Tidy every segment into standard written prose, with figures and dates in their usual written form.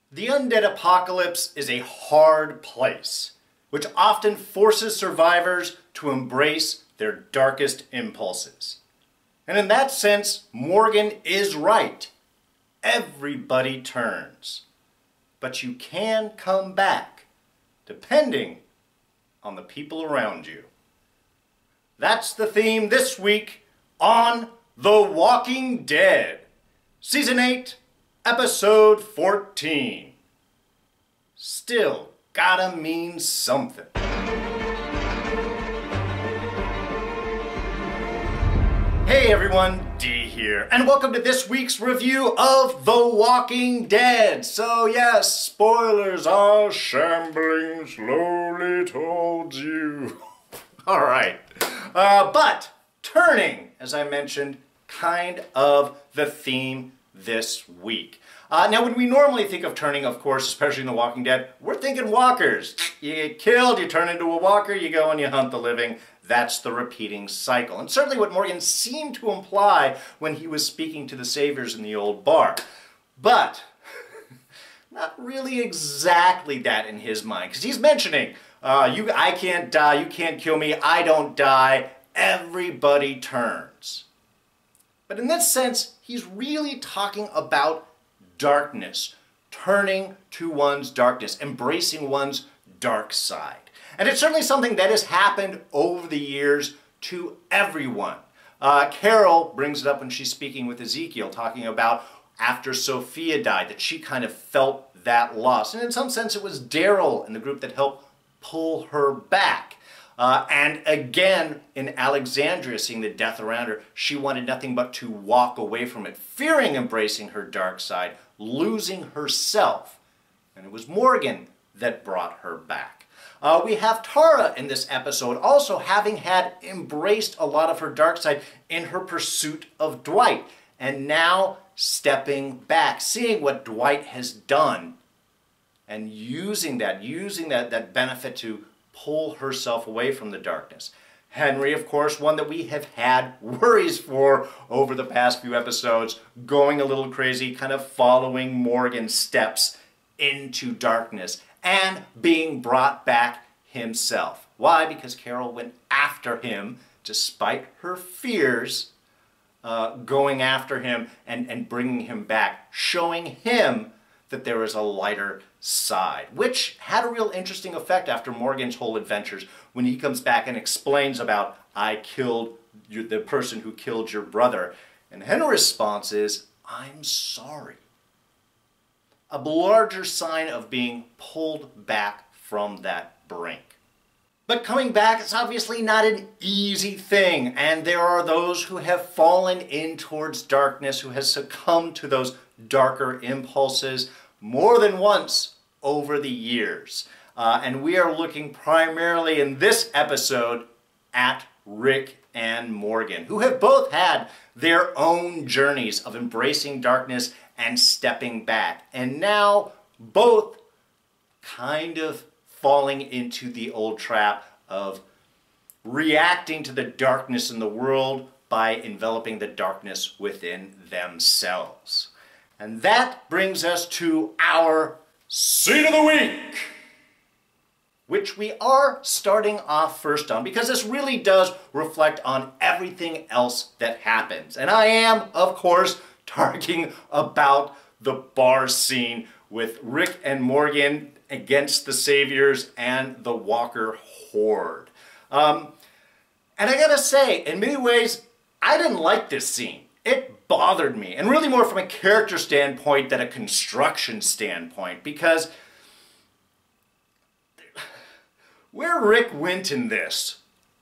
The undead apocalypse is a hard place, which often forces survivors to embrace their darkest impulses. And in that sense, Morgan is right. Everybody turns. But you can come back, depending on the people around you. That's the theme this week on The Walking Dead, Season 8, Episode 14. Still gotta mean something. Hey everyone, D here, and welcome to this week's review of The Walking Dead. So yes, spoilers are shambling slowly towards you. Alright, but turning, as I mentioned, kind of the theme this week. Now when we normally think of turning, of course, especially in The Walking Dead, we're thinking walkers. You get killed, you turn into a walker, you go and you hunt the living. That's the repeating cycle. And certainly what Morgan seemed to imply when he was speaking to the saviors in the old bar. But not really exactly that in his mind, because he's mentioning, I can't die, you can't kill me, I don't die, everybody turns. But in this sense, he's really talking about darkness, turning to one's darkness, embracing one's dark side. And it's certainly something that has happened over the years to everyone. Carol brings it up when she's speaking with Ezekiel, talking about after Sophia died, that she kind of felt that loss. And in some sense, it was Daryl and the group that helped pull her back. And again, in Alexandria, seeing the death around her, she wanted nothing but to walk away from it, fearing embracing her dark side, losing herself. And it was Morgan that brought her back. We have Tara in this episode also having had embraced a lot of her dark side in her pursuit of Dwight, and now stepping back, seeing what Dwight has done, and using that benefit to pull herself away from the darkness. Henry, of course, one that we have had worries for over the past few episodes, going a little crazy, kind of following Morgan's steps into darkness and being brought back himself. Why? Because Carol went after him despite her fears, going after him and bringing him back, showing him that there is a lighter side, which had a real interesting effect after Morgan's whole adventures when he comes back and explains about, I killed the person who killed your brother. And Henry's response is, I'm sorry. A larger sign of being pulled back from that brink. But coming back is obviously not an easy thing, and there are those who have fallen in towards darkness, who has succumbed to those darker impulses more than once over the years. And we are looking primarily in this episode at Rick and Morgan, who have both had their own journeys of embracing darkness and stepping back, and now both kind of falling into the old trap of reacting to the darkness in the world by enveloping the darkness within themselves. And that brings us to our Scene of the Week, which we are starting off first on because this really does reflect on everything else that happens. And I am, of course, talking about the bar scene with Rick and Morgan against the Saviors and the Walker Horde. And I gotta say, in many ways, I didn't like this scene. It bothered me, and really more from a character standpoint than a construction standpoint, because where Rick went in this,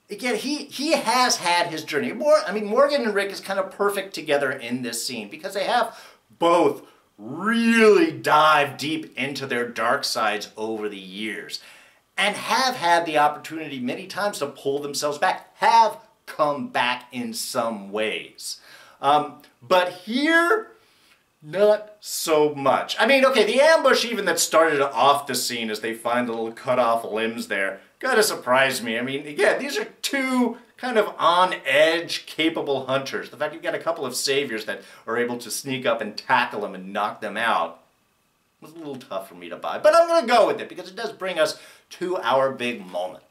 again, he has had his journey. Morgan and Rick is kind of perfect together in this scene because they have both really dived deep into their dark sides over the years and have had the opportunity many times to pull themselves back, have come back in some ways. But here, not so much. I mean, okay, the ambush even that started off the scene as they find the little cut off limbs there gotta surprise me. I mean, again, these are two kind of on-edge, capable hunters. The fact you've got a couple of saviors that are able to sneak up and tackle them and knock them out. was a little tough for me to buy, but I'm going to go with it because it does bring us to our big moment.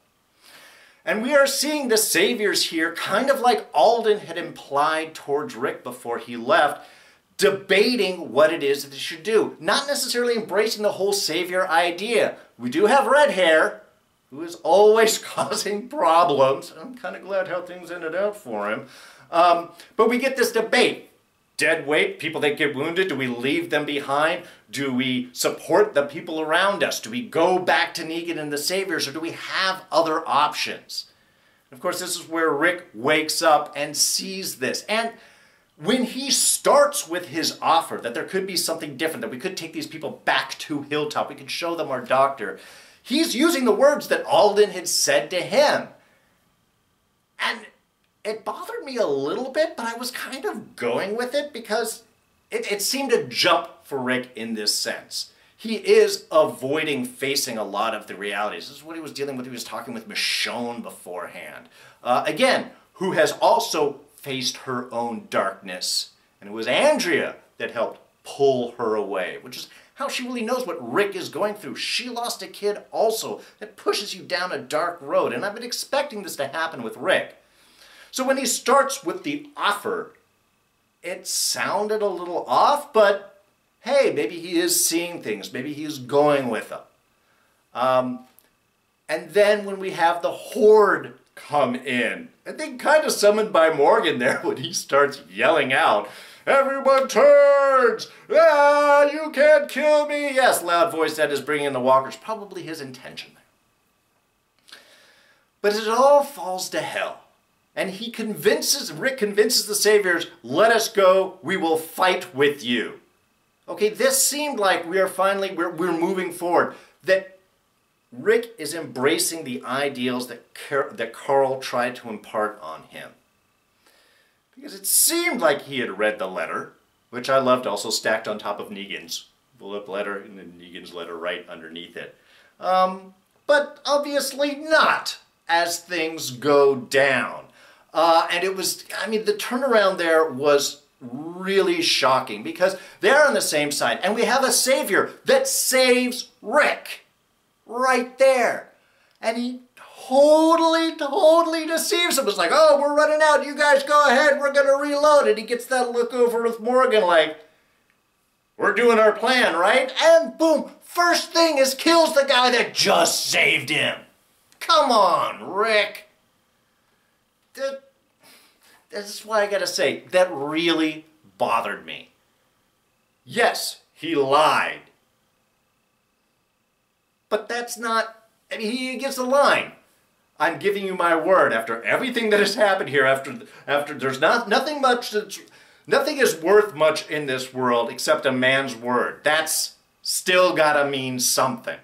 And we are seeing the saviors here, kind of like Alden had implied towards Rick before he left, debating what it is that they should do. Not necessarily embracing the whole savior idea. We do have Red Hair, who is always causing problems. I'm kind of glad how things ended out for him. But we get this debate. Dead weight, people that get wounded, do we leave them behind? Do we support the people around us? Do we go back to Negan and the Saviors, or do we have other options? And of course, this is where Rick wakes up and sees this. And when he starts with his offer that there could be something different, that we could take these people back to Hilltop, we could show them our doctor, he's using the words that Alden had said to him. And it bothered me a little bit, but I was kind of going with it because it seemed to jump for Rick in this sense. He is avoiding facing a lot of the realities. This is what he was dealing with. He was talking with Michonne beforehand. Again, who has also faced her own darkness. And it was Andrea that helped pull her away, which is how she really knows what Rick is going through. She lost a kid also. That pushes you down a dark road. And I've been expecting this to happen with Rick. So when he starts with the offer, it sounded a little off, but hey, maybe he is seeing things. Maybe he is going with them. And then when we have the Horde come in, and they kind of summoned by Morgan there when he starts yelling out, "Everyone turns! Ah, you can't kill me!" Yes, loud voice that is bringing in the walkers. Probably his intention there. But it all falls to hell. And Rick convinces the saviors, "Let us go, we will fight with you." Okay, this seemed like we're moving forward. That Rick is embracing the ideals that Karl tried to impart on him. Because it seemed like he had read the letter, which I loved, also stacked on top of Negan's bullet letter, and then Negan's letter right underneath it. But obviously not, as things go down. And it was, the turnaround there was really shocking because they're on the same side. And we have a savior that saves Rick right there. And he totally deceives him. It's like, "Oh, we're running out. You guys go ahead. We're going to reload." And he gets that look over with Morgan like, "We're doing our plan, right?" And boom, first thing is kills the guy that just saved him. Come on, Rick. That's why I gotta say, that really bothered me. Yes, he lied. But that's not, he gives the line. "I'm giving you my word after everything that has happened here, after there's nothing is worth much in this world except a man's word." That's still gotta mean something.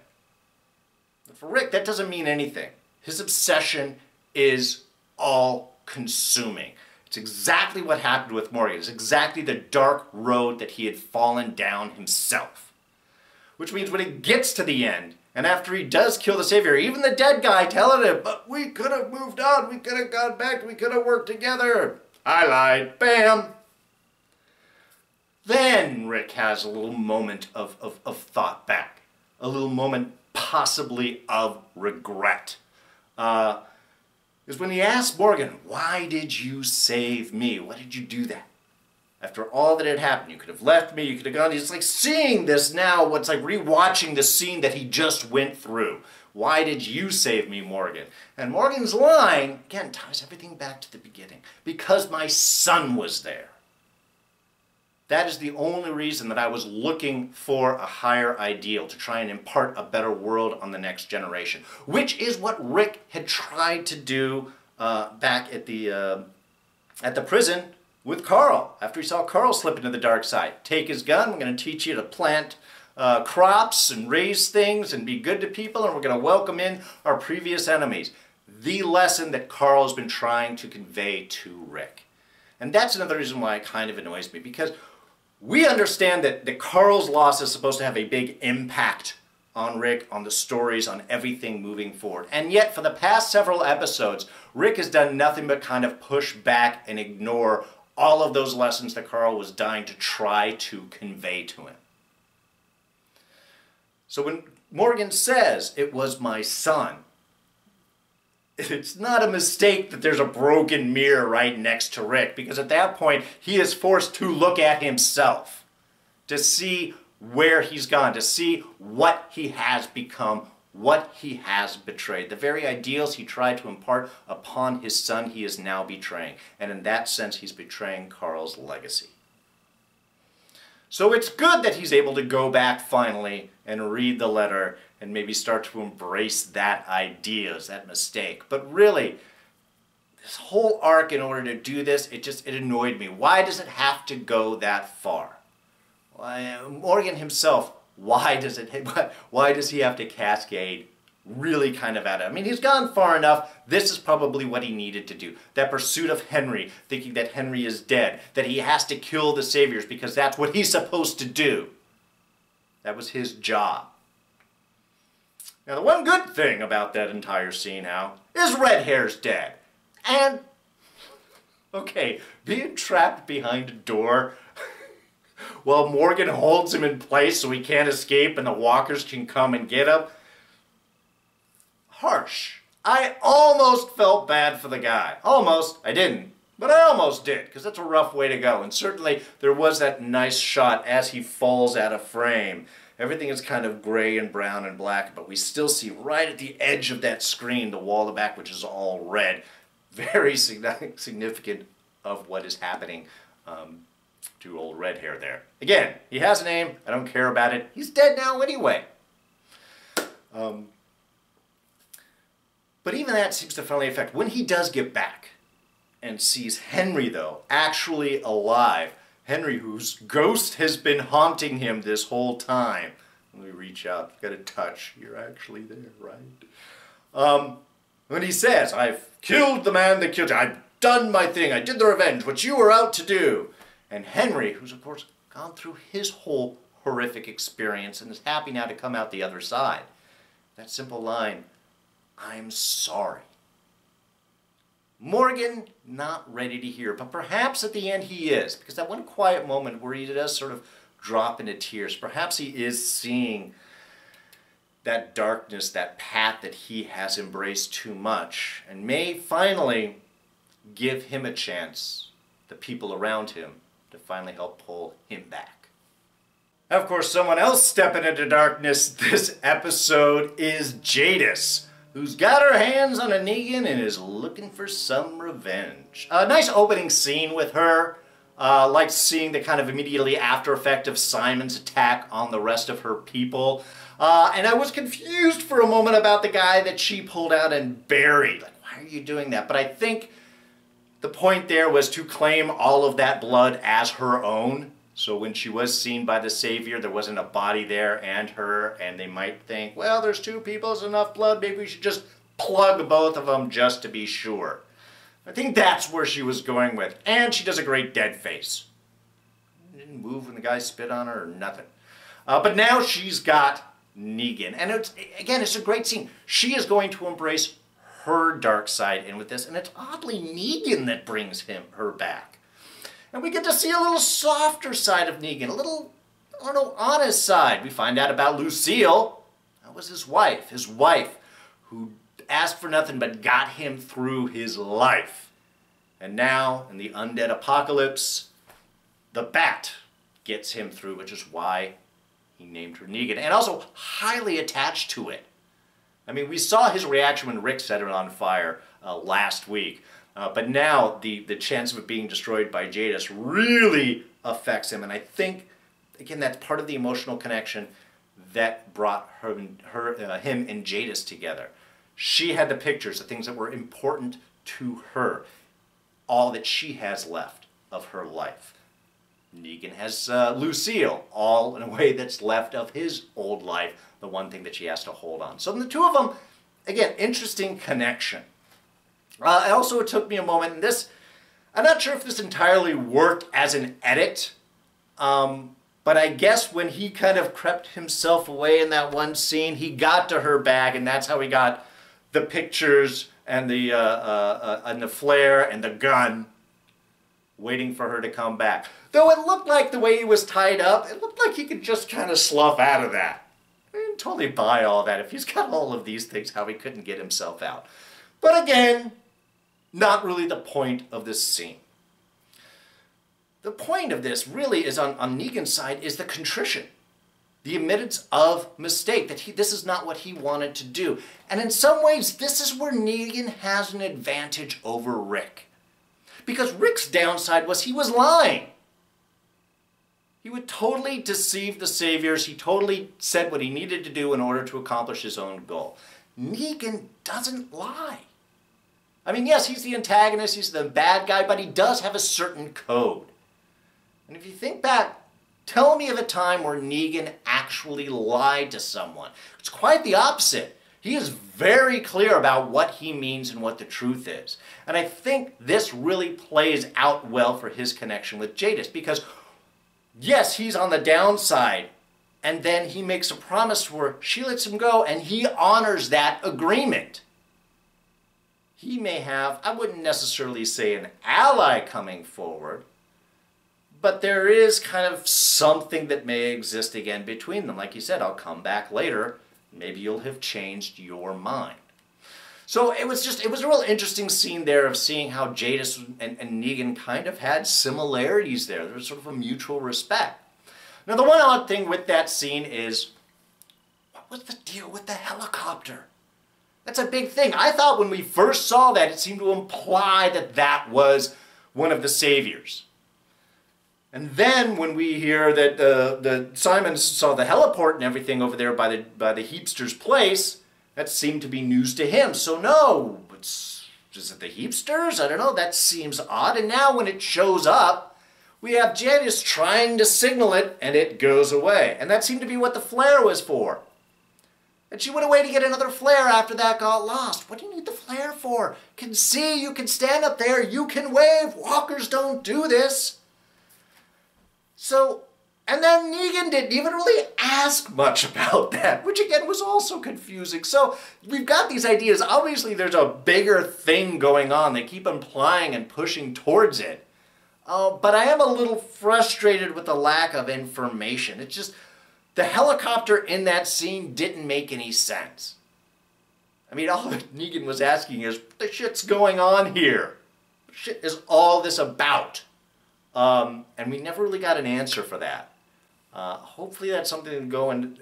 But for Rick, that doesn't mean anything. His obsession is all-consuming. It's exactly what happened with Morgan. It's exactly the dark road that he had fallen down himself. Which means when it gets to the end, and after he does kill the savior, even the dead guy telling him, "But we could have moved on, we could have gone back, we could have worked together. I lied." Bam! Then Rick has a little moment of thought back. A little moment possibly of regret. Is when he asked Morgan, "Why did you save me? Why did you do that? After all that had happened, you could have left me, you could have gone." It's like seeing this now, it's like rewatching the scene that he just went through. "Why did you save me, Morgan?" And Morgan's line, again, ties everything back to the beginning. "Because my son was there." That is the only reason that I was looking for a higher ideal, to try and impart a better world on the next generation, which is what Rick had tried to do back at the prison with Karl, after he saw Karl slip into the dark side. "Take his gun, we're going to teach you to plant crops and raise things and be good to people, and we're going to welcome in our previous enemies." The lesson that Karl has been trying to convey to Rick. And that's another reason why it kind of annoys me, because we understand that Karl's loss is supposed to have a big impact on Rick, on the stories, on everything moving forward. And yet, for the past several episodes, Rick has done nothing but kind of push back and ignore all of those lessons that Karl was dying to try to convey to him. So when Morgan says, "It was my son," it's not a mistake that there's a broken mirror right next to Rick, because at that point he is forced to look at himself to see where he's gone, to see what he has become, what he has betrayed. The very ideals he tried to impart upon his son, he is now betraying. And in that sense, he's betraying Karls' legacy. So it's good that he's able to go back finally and read the letter and maybe start to embrace that ideas, that mistake. But really, this whole arc, in order to do this, it annoyed me. Why does it have to go that far? Morgan himself, why does he have to cascade really kind of at it? I mean, he's gone far enough. This is probably what he needed to do. That pursuit of Henry, thinking that Henry is dead, that he has to kill the saviors because that's what he's supposed to do. That was his job. Now, the one good thing about that entire scene now is Red Hair's dead. And, okay, being trapped behind a door while Morgan holds him in place so he can't escape and the walkers can come and get him, harsh. I almost felt bad for the guy. Almost. I didn't. But I almost did, because that's a rough way to go. And certainly there was that nice shot as he falls out of frame. Everything is kind of gray and brown and black, but we still see right at the edge of that screen the wall of the back, which is all red. Very significant of what is happening to old Red Hair there. Again, he has a name. I don't care about it. He's dead now anyway. But even that seems to finally affect. When he does get back and sees Henry, though, actually alive, Henry, whose ghost has been haunting him this whole time. When we reach out, get a touch. You're actually there, right? When he says, "I've killed the man that killed you. I've done my thing. I did the revenge, what you were out to do." And Henry, who's of course gone through his whole horrific experience and is happy now to come out the other side. That simple line, "I'm sorry." Morgan, not ready to hear, but perhaps at the end he is, because that one quiet moment where he does sort of drop into tears, perhaps he is seeing that darkness, that path that he has embraced too much, and may finally give him a chance, the people around him, to finally help pull him back. Of course, someone else stepping into darkness this episode is Jadis, who's got her hands on a Negan and is looking for some revenge. A nice opening scene with her. Like seeing the kind of immediately after effect of Simon's attack on the rest of her people. And I was confused for a moment about the guy that she pulled out and buried. Like, why are you doing that? But I think the point there was to claim all of that blood as her own. So when she was seen by the Savior, there wasn't a body there and her, and they might think, well, there's two people, there's enough blood, maybe we should just plug both of them just to be sure. I think that's where she was going with. And she does a great dead face. Didn't move when the guy spit on her or nothing. But now she's got Negan. And it's a great scene. She is going to embrace her dark side in with this, and it's oddly Negan that brings her back. And we get to see a little softer side of Negan, a little, I don't know, honest side. We find out about Lucille. That was his wife who asked for nothing but got him through his life. And now, in the undead apocalypse, the Bat gets him through, which is why he named her Negan, and also highly attached to it. I mean, we saw his reaction when Rick set it on fire last week. But now the chance of it being destroyed by Jadis really affects him. And I think, again, that's part of the emotional connection that brought him and Jadis together. She had the pictures, the things that were important to her. All that she has left of her life. Negan has Lucille, all in a way that's left of his old life, the one thing that she has to hold on. So the two of them, again, interesting connection. It took me a moment, and this, I'm not sure if this entirely worked as an edit, but I guess when he kind of crept himself away in that one scene, he got to her bag, and that's how he got the pictures and the flare and the gun waiting for her to come back. Though it looked like the way he was tied up, it looked like he could just kind of slough out of that. I didn't totally buy all that. If he's got all of these things, how he couldn't get himself out. But again, not really the point of this scene. The point of this really is on Negan's side is the contrition. The admittance of mistake, that this is not what he wanted to do. And in some ways, this is where Negan has an advantage over Rick. Because Rick's downside was he was lying. He would totally deceive the Saviors. He totally said what he needed to do in order to accomplish his own goal. Negan doesn't lie. I mean, yes, he's the antagonist, he's the bad guy, but he does have a certain code. And if you think back, tell me of a time where Negan actually lied to someone. It's quite the opposite. He is very clear about what he means and what the truth is. And I think this really plays out well for his connection with Jadis, because yes, he's on the downside, and then he makes a promise to her, she lets him go, and he honors that agreement. He may have, I wouldn't necessarily say an ally coming forward, but there is kind of something that may exist again between them. Like you said, I'll come back later. Maybe you'll have changed your mind. So it was a real interesting scene there of seeing how Jadis and Negan kind of had similarities there. There was sort of a mutual respect. Now the one odd thing with that scene is, what was the deal with the helicopter? That's a big thing. I thought when we first saw that, it seemed to imply that that was one of the Saviors. And then when we hear that Simon saw the heliport and everything over there by the Heapster's place, that seemed to be news to him. So no, is it the Heapsters? I don't know. That seems odd. And now when it shows up, we have Jadis trying to signal it, and it goes away. And that seemed to be what the flare was for. And she went away to get another flare after that got lost. What do you need the flare for? You can see, you can stand up there, you can wave. Walkers don't do this. So, and then Negan didn't even really ask much about that, which again was also confusing. So we've got these ideas. Obviously there's a bigger thing going on. They keep implying and pushing towards it. But I am a little frustrated with the lack of information. It's just, the helicopter in that scene didn't make any sense. I mean, all that Negan was asking is, what the shit's going on here? What shit is all this about? And we never really got an answer for that. Hopefully that's something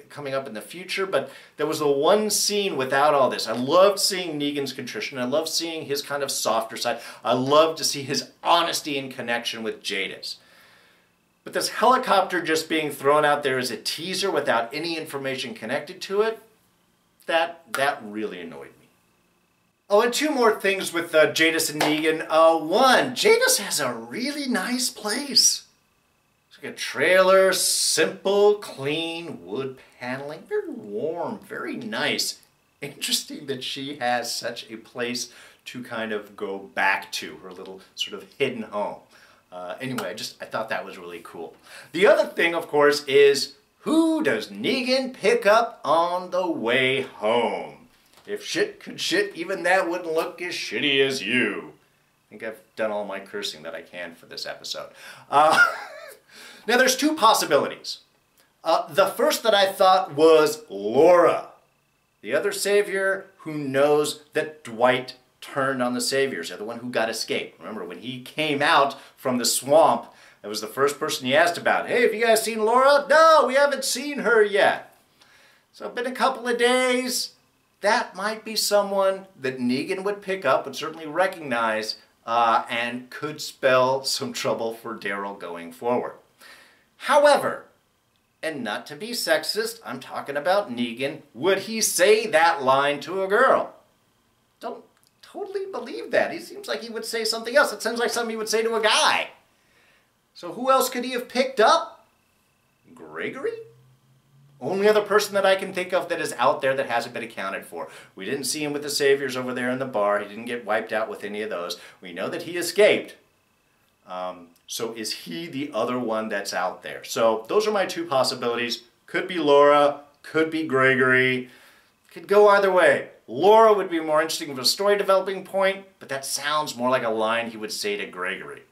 coming up in the future, but there was the one scene without all this. I loved seeing Negan's contrition. I loved seeing his kind of softer side. I loved to see his honesty and connection with Jadis. But this helicopter just being thrown out there as a teaser without any information connected to it, that really annoyed me. Oh, and two more things with Jadis and Negan. One, Jadis has a really nice place. It's like a trailer, simple, clean wood paneling, very warm, very nice. Interesting that she has such a place to kind of go back to, her little sort of hidden home. Anyway, I thought that was really cool. The other thing, of course, is who does Negan pick up on the way home? If shit could shit, even that wouldn't look as shitty as you. I think I've done all my cursing that I can for this episode. Now, there's two possibilities. The first that I thought was Laura, the other Savior who knows that Dwight turned on the Saviors, the one who got escaped. Remember, when he came out from the swamp, that was the first person he asked about. Hey, have you guys seen Laura? No, we haven't seen her yet. So it's been a couple of days. That might be someone that Negan would pick up, would certainly recognize, and could spell some trouble for Daryl going forward. However, and not to be sexist, I'm talking about Negan, would he say that line to a girl? Don't totally believe that. He seems like he would say something else. It sounds like something he would say to a guy. So who else could he have picked up? Gregory? Only other person that I can think of that is out there that hasn't been accounted for. We didn't see him with the Saviors over there in the bar. He didn't get wiped out with any of those. We know that he escaped. So is he the other one that's out there? So those are my two possibilities. Could be Laura, could be Gregory. Could go either way. Laura would be more interesting from a story developing point, but that sounds more like a line he would say to Gregory.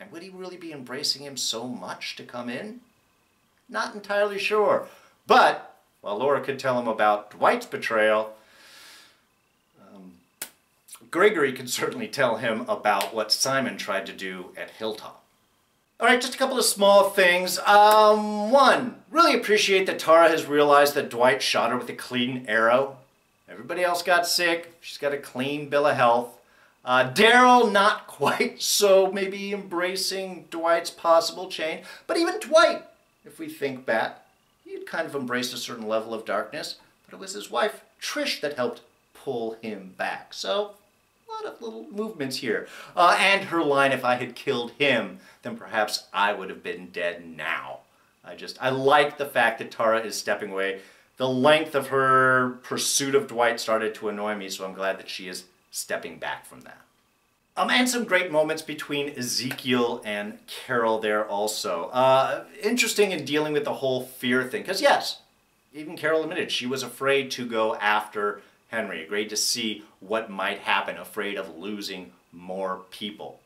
And would he really be embracing him so much to come in? Not entirely sure. But while Laura could tell him about Dwight's betrayal, Gregory could certainly tell him about what Simon tried to do at Hilltop. Alright, just a couple of small things. One, really appreciate that Tara has realized that Dwight shot her with a clean arrow. Everybody else got sick. She's got a clean bill of health. Daryl, not quite so maybe embracing Dwight's possible change. But even Dwight, if we think back, he had kind of embraced a certain level of darkness. But it was his wife, Trish, that helped pull him back. So, a lot of little movements here. And her line, if I had killed him, then perhaps I would have been dead now. I like the fact that Tara is stepping away. The length of her pursuit of Dwight started to annoy me, so I'm glad that she is stepping back from that. And some great moments between Ezekiel and Carol there also. Interesting in dealing with the whole fear thing, because yes, even Carol admitted she was afraid to go after Henry. Great to see what might happen, afraid of losing more people.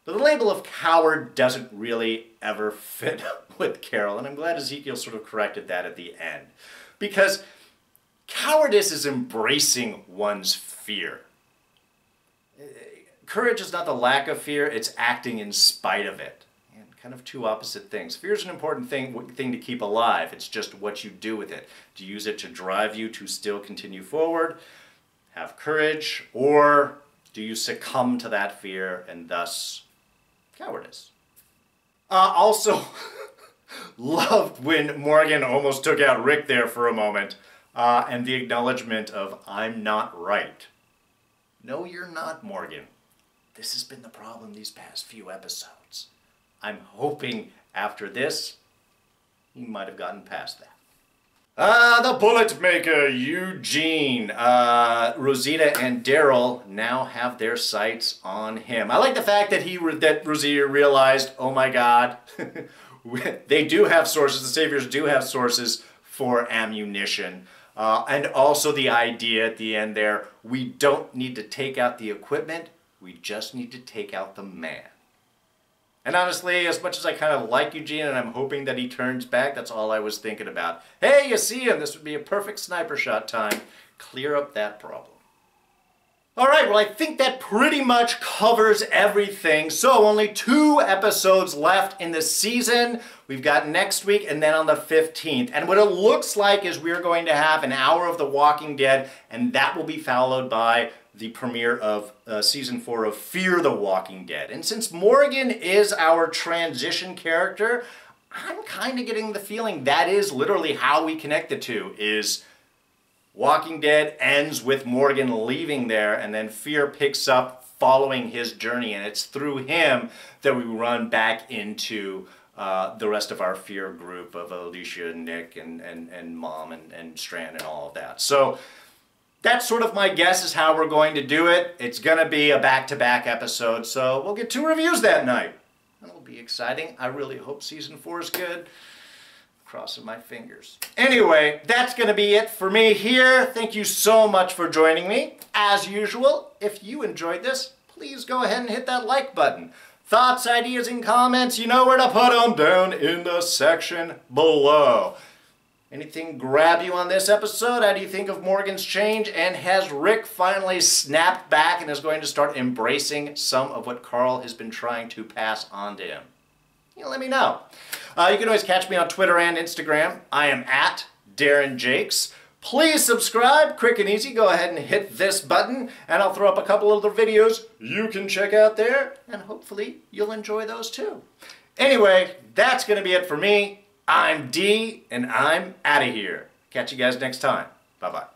But the label of coward doesn't really ever fit with Carol, and I'm glad Ezekiel sort of corrected that at the end. Because cowardice is embracing one's fear. Courage is not the lack of fear, it's acting in spite of it. And kind of two opposite things. Fear is an important thing to keep alive. It's just what you do with it. Do you use it to drive you to still continue forward, have courage, or do you succumb to that fear and thus cowardice? Also, loved when Morgan almost took out Rick there for a moment, and the acknowledgement of, I'm not right. No, you're not, Morgan. This has been the problem these past few episodes. I'm hoping after this, he might have gotten past that. The bullet maker, Eugene. Rosita and Daryl now have their sights on him. I like the fact that that Rosita realized, oh my God, they do have sources, the Saviors do have sources for ammunition. And also the idea at the end there, we don't need to take out the equipment, we just need to take out the man. And honestly, as much as I kind of like Eugene and I'm hoping that he turns back, that's all I was thinking about. Hey, you see him, this would be a perfect sniper shot time. Clear up that problem. Alright, well I think that pretty much covers everything. So only 2 episodes left in the season. We've got next week and then on the 15th. And what it looks like is we're going to have an hour of The Walking Dead, and that will be followed by the premiere of Season 4 of Fear the Walking Dead. And since Morgan is our transition character, I'm kind of getting the feeling that is literally how we connect the two, is Walking Dead ends with Morgan leaving there, and then Fear picks up following his journey, and it's through him that we run back into the rest of our Fear group of Alicia, Nick, and Mom, and Strand, and all of that. So that's sort of my guess is how we're going to do it. It's going to be a back-to-back episode, so we'll get 2 reviews that night. That'll be exciting. I really hope Season 4 is good. Crossing my fingers. Anyway, that's going to be it for me here. Thank you so much for joining me. As usual, if you enjoyed this, please go ahead and hit that like button. Thoughts, ideas, and comments, you know where to put them down in the section below. Anything grab you on this episode? How do you think of Morgan's change? And has Rick finally snapped back and is going to start embracing some of what Carl has been trying to pass on to him? You know, let me know. You can always catch me on Twitter and Instagram. I am at Darren Jakes. Please subscribe, quick and easy. Go ahead and hit this button, and I'll throw up a couple other videos you can check out there, and hopefully you'll enjoy those too. Anyway, that's going to be it for me. I'm D, and I'm out of here. Catch you guys next time. Bye-bye.